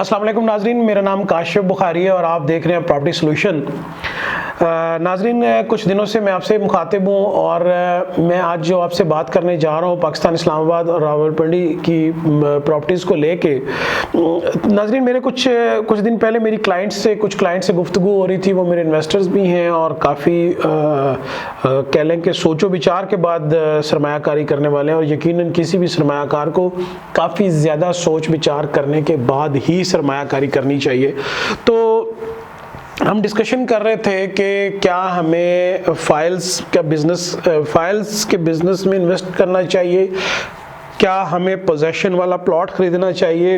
अस्सलाम वालेकुम नाजरीन, मेरा नाम काशिफ बुखारी है और आप देख रहे हैं प्रॉपर्टी सोल्यूशन। नाजरीन, कुछ दिनों से मैं आपसे मुखातिब हूँ और मैं आज जो आपसे बात करने जा रहा हूँ पाकिस्तान इस्लामाबाद और रावलपिंडी की प्रॉपर्टीज़ को लेके। नाजरीन, मेरे कुछ दिन पहले मेरी कुछ क्लाइंट से गुफ्तगू हो रही थी। वो मेरे इन्वेस्टर्स भी हैं और काफ़ी कह लें कि सोचो विचार के बाद सरमायाकारी करने वाले हैं, और यकीनन किसी भी सरमायाकार को काफ़ी ज़्यादा सोच विचार करने के बाद ही सरमायाकारी करनी चाहिए। तो हम डिस्कशन कर रहे थे कि क्या हमें फाइल्स के बिज़नेस में इन्वेस्ट करना चाहिए, क्या हमें पोजेशन वाला प्लॉट ख़रीदना चाहिए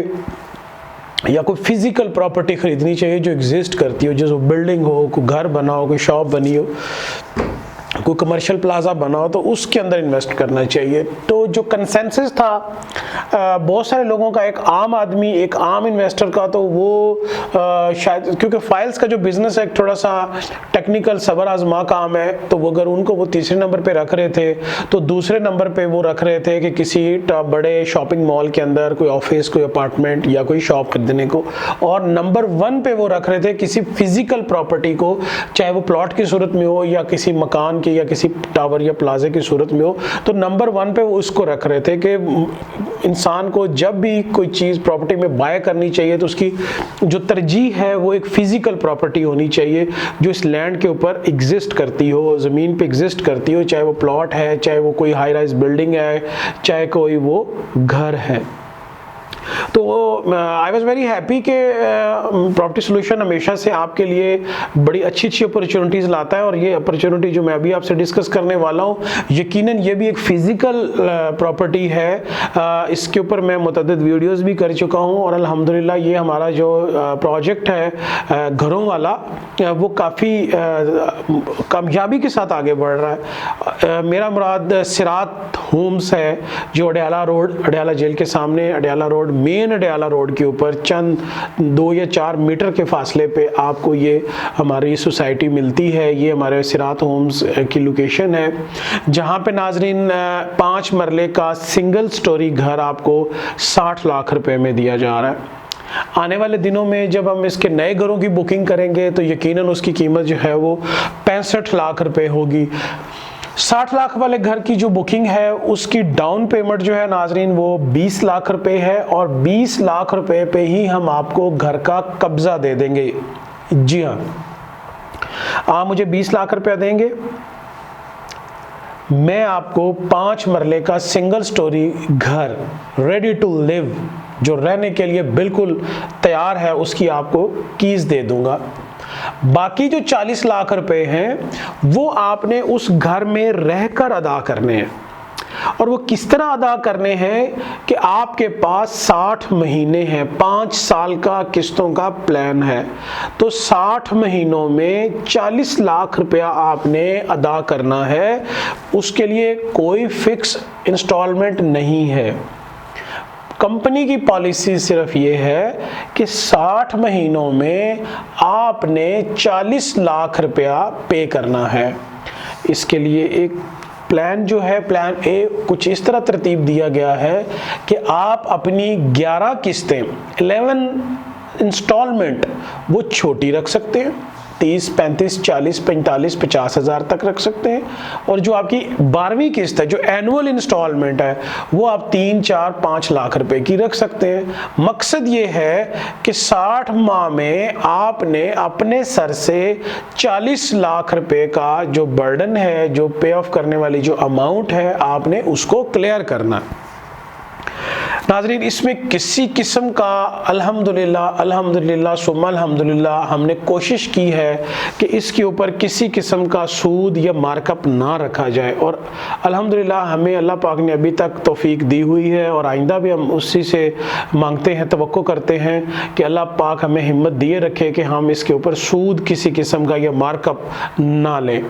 या कोई फिज़िकल प्रॉपर्टी ख़रीदनी चाहिए जो एग्जिस्ट करती हो, जैसे बिल्डिंग हो, कोई घर बना हो, कोई शॉप बनी हो, कोई कमर्शियल प्लाजा बना हो, तो उसके अंदर इन्वेस्ट करना चाहिए। तो जो कंसेंसस था बहुत सारे लोगों का, एक आम इन्वेस्टर का, तो वो शायद क्योंकि फाइल्स का जो बिज़नेस है थोड़ा सा टेक्निकल सबर आजमा काम है, तो वो अगर उनको वो तीसरे नंबर पे रख रहे थे तो दूसरे नंबर पे वो रख रहे थे कि किसी बड़े शॉपिंग मॉल के अंदर कोई ऑफिस, कोई अपार्टमेंट या कोई शॉप खरीदने को, और नंबर 1 पे वो रख रहे थे किसी फिजिकल प्रॉपर्टी को, चाहे वो प्लॉट की सूरत में हो या किसी मकान की या किसी टावर या प्लाजे की सूरत में हो। तो नंबर 1 पे वो उसको रख रहे थे कि इंसान को जब भी कोई चीज़ प्रॉपर्टी में बाय करनी चाहिए तो उसकी जो तरजीह है वो एक फिजिकल प्रॉपर्टी होनी चाहिए जो इस लैंड के ऊपर एग्जिस्ट करती हो, ज़मीन पे एग्जिस्ट करती हो, चाहे वो प्लॉट है, चाहे वो कोई हाई राइज बिल्डिंग है, चाहे कोई वो घर है। तो आई वॉज वेरी हैप्पी कि प्रॉपर्टी सोल्यूशन हमेशा से आपके लिए बड़ी अच्छी अपॉर्चुनिटीज़ लाता है, और ये अपॉर्चुनिटी जो मैं अभी आपसे डिस्कस करने वाला हूँ, यकीनन ये भी एक फ़िज़िकल प्रॉपर्टी है। इसके ऊपर मैं मुतअद्दिद वीडियोस भी कर चुका हूँ और अल्हम्दुलिल्लाह ये हमारा जो प्रोजेक्ट है घरों वाला, वो काफ़ी कामयाबी के साथ आगे बढ़ रहा है। मेरा मुराद सिरात होम्स है जो अडयाला जेल के सामने, Adiala road, main Adiala road के ऊपर चंद 2 या 4 मीटर के फासले पे आपको ये हमारी सोसाइटी मिलती है। ये हमारे सिरात होम्स की लोकेशन है जहाँ पे नाजरीन 5 मरले का सिंगल स्टोरी घर आपको 60 लाख रुपए में दिया जा रहा है। आने वाले दिनों में जब हम इसके नए घरों की बुकिंग करेंगे तो यकीनन उसकी कीमत जो है वो 65 लाख रुपए होगी। 60 लाख वाले घर की जो बुकिंग है उसकी डाउन पेमेंट जो है नाजरीन वो 20 लाख रुपए है, और 20 लाख रुपए पे ही हम आपको घर का कब्जा दे देंगे। जी हाँ, आप मुझे 20 लाख रुपया देंगे, मैं आपको 5 मरले का सिंगल स्टोरी घर रेडी टू लिव, जो रहने के लिए बिल्कुल तैयार है, उसकी आपको कीज दे दूंगा। बाकी जो 40 लाख रुपए हैं वो आपने उस घर में रहकर अदा करने हैं, और वो किस तरह अदा करने हैं कि आपके पास 60 महीने हैं, 5 साल का किस्तों का प्लान है। तो 60 महीनों में 40 लाख रुपया आपने अदा करना है, उसके लिए कोई फिक्स इंस्टॉलमेंट नहीं है। कंपनी की पॉलिसी सिर्फ ये है कि 60 महीनों में आपने 40 लाख रुपया पे करना है। इसके लिए एक प्लान जो है, प्लान ए, कुछ इस तरह तरतीब दिया गया है कि आप अपनी 11 किस्तें, 11 इंस्टॉलमेंट वो छोटी रख सकते हैं, 30, 35, 40, 45, 50 हज़ार तक रख सकते हैं, और जो आपकी 12वीं किस्त है, जो एनुअल इंस्टॉलमेंट है, वो आप 3, 4, 5 लाख रुपए की रख सकते हैं। मकसद ये है कि 60 माह में आपने अपने सर से 40 लाख रुपए का जो बर्डन है, जो पे ऑफ करने वाली जो अमाउंट है, आपने उसको क्लियर करना। नाज़रीन, इसमें किसी किस्म का अल्हम्दुलिल्लाह सुम्मा अल्हम्दुलिल्लाह हमने कोशिश की है कि इसके ऊपर किसी किस्म का सूद या मार्कअप ना रखा जाए, और अल्हम्दुलिल्लाह हमें अल्लाह पाक ने अभी तक तौफीक दी हुई है, और आइंदा भी हम उसी से मांगते हैं, तवक्को करते हैं कि अल्लाह पाक हमें हिम्मत दिए रखे कि हम इसके ऊपर सूद किसी किस्म का या मार्कअप ना लें।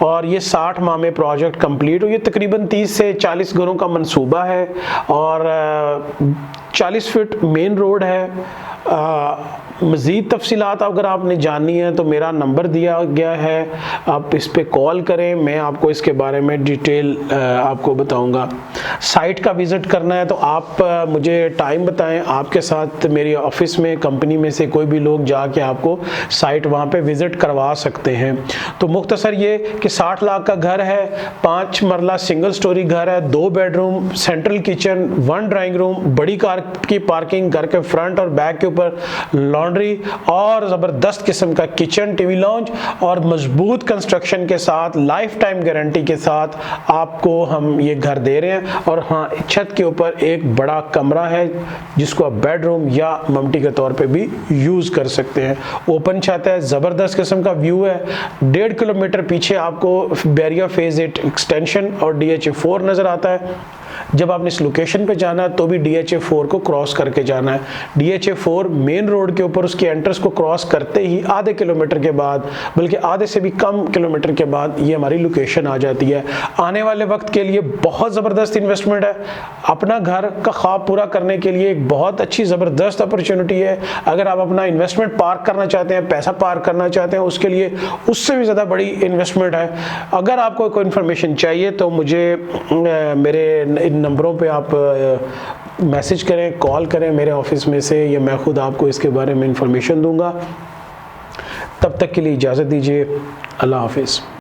और ये 60 माह में प्रोजेक्ट कंप्लीट हो। ये तकरीबन 30 से 40 घरों का मंसूबा है, और 40 फीट मेन रोड है, मज़ीद तफसीलात अगर आपने जाननी है तो मेरा नंबर दिया गया है, आप इस पे कॉल करें, मैं आपको इसके बारे में डिटेल आपको बताऊंगा। साइट का विज़िट करना है तो आप मुझे टाइम बताएं, आपके साथ मेरी ऑफिस में कंपनी में से कोई भी लोग जाके आपको साइट वहाँ पे विज़िट करवा सकते हैं। तो मुख्तसर ये कि 60 लाख का घर है, 5 मरला सिंगल स्टोरी घर है, 2 bedroom, central kitchen, 1 drawing room, बड़ी कार की पार्किंग, घर के फ्रंट और बैक के ऊपर लॉन्ड्री और ज़बरदस्त किस्म का किचन, टीवी लॉन्च और मजबूत कंस्ट्रक्शन के साथ, लाइफ टाइम गारंटी के साथ आपको हम ये घर दे रहे हैं। और हाँ, छत के ऊपर एक बड़ा कमरा है जिसको आप बेडरूम या ममटी के तौर पे भी यूज़ कर सकते हैं। ओपन छत है, ज़बरदस्त किस्म का व्यू है। 1.5 किलोमीटर पीछे आपको बैरिया फेज 8 एक्सटेंशन और DHA 4 नज़र आता है। जब आपने इस लोकेशन पे जाना है तो भी DHA 4 को क्रॉस करके जाना है। DHA 4 मेन रोड के ऊपर उसके एंट्रेंस को क्रॉस करते ही आधे किलोमीटर के बाद, बल्कि आधे से भी कम किलोमीटर के बाद ये हमारी लोकेशन आ जाती है। आने वाले वक्त के लिए बहुत ज़बरदस्त इन्वेस्टमेंट है। अपना घर का ख्वाब पूरा करने के लिए एक बहुत अच्छी ज़बरदस्त अपॉर्चुनिटी है। अगर आप अपना इन्वेस्टमेंट पार्क करना चाहते हैं, पैसा पार्क करना चाहते हैं, उसके लिए उससे भी ज़्यादा बड़ी इन्वेस्टमेंट है। अगर आपको कोई इन्फॉर्मेशन चाहिए तो मुझे मेरे इन नंबरों पे आप मैसेज करें, कॉल करें मेरे ऑफिस में से, या मैं खुद आपको इसके बारे में इंफॉर्मेशन दूंगा। तब तक के लिए इजाज़त दीजिए। अल्लाह हाफिज़।